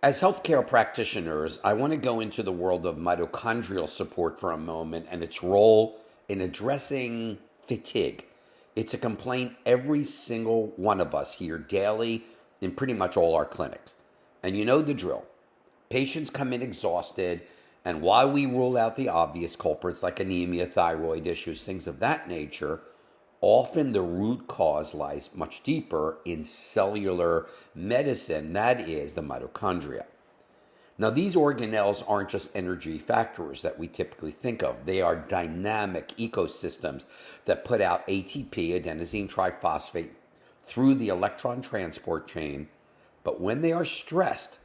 As healthcare practitioners, I want to go into the world of mitochondrial support for a moment and its role in addressing fatigue. It's a complaint every single one of us hear daily in pretty much all our clinics. And you know the drill. Patients come in exhausted, and while we rule out the obvious culprits like anemia, thyroid issues, things of that nature, often the root cause lies much deeper in cellular medicine, that is, the mitochondria. Now, these organelles aren't just energy factors that we typically think of. They are dynamic ecosystems that put out ATP, adenosine triphosphate, through the electron transport chain. But when they are stressed,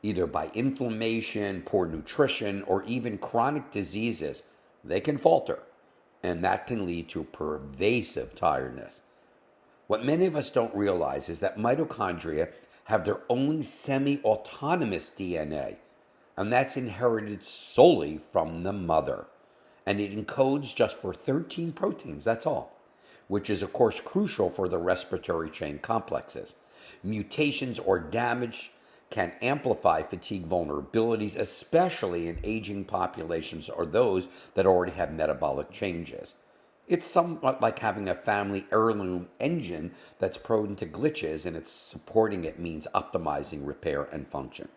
either by inflammation, poor nutrition, or even chronic diseases, they can falter, and that can lead to pervasive tiredness. What many of us don't realize is that mitochondria have their own semi-autonomous DNA, and that's inherited solely from the mother. And it encodes just for 13 proteins, that's all, which is, of course, crucial for the respiratory chain complexes. Mutations or damage can amplify fatigue vulnerabilities, especially in aging populations or those that already have metabolic changes. It's somewhat like having a family heirloom engine that's prone to glitches, and it's supporting it means optimizing repair and function.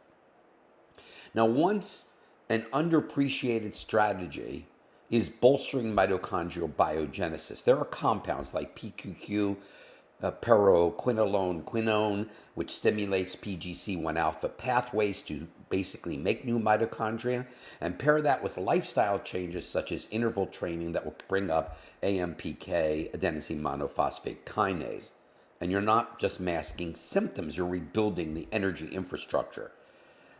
Now, once an underappreciated strategy is bolstering mitochondrial biogenesis. There are compounds like PQQ, quinone, which stimulates PGC-1α pathways to basically make new mitochondria, and pair that with lifestyle changes such as interval training that will bring up AMPK, adenosine monophosphate kinase. And you're not just masking symptoms, you're rebuilding the energy infrastructure.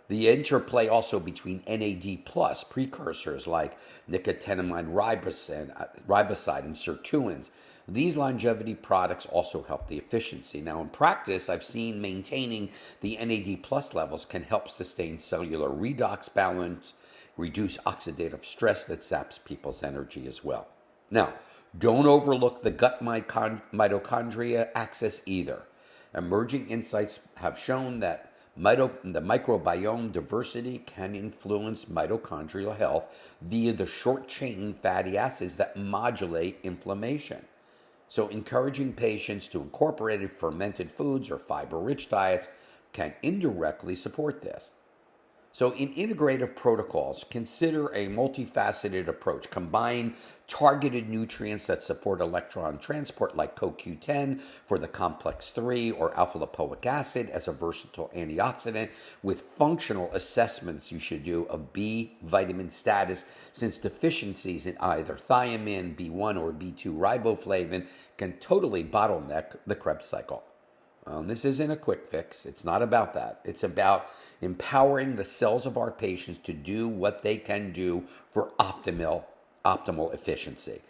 The interplay also between NAD plus precursors like nicotinamide riboside and sirtuins. These longevity products also help the efficiency. Now, in practice, I've seen maintaining the NAD plus levels can help sustain cellular redox balance, reduce oxidative stress that saps people's energy as well. Now, don't overlook the gut mitochondria axis either. Emerging insights have shown that the microbiome diversity can influence mitochondrial health via the short-chain fatty acids that modulate inflammation. So encouraging patients to incorporate fermented foods or fiber-rich diets can indirectly support this. So in integrative protocols, consider a multifaceted approach. Combine targeted nutrients that support electron transport like CoQ10 for the complex 3 or alpha-lipoic acid as a versatile antioxidant with functional assessments you should do of B vitamin status, since deficiencies in either thiamine, B1 or B2 riboflavin can totally bottleneck the Krebs cycle. This isn't a quick fix. It's not about that. It's about empowering the cells of our patients to do what they can do for optimal efficiency.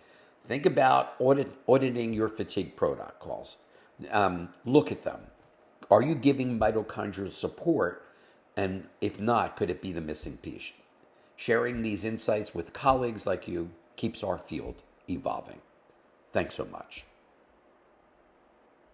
Think about auditing your fatigue protocols. Look at them. Are you giving mitochondrial support? And if not, could it be the missing piece? Sharing these insights with colleagues like you keeps our field evolving. Thanks so much.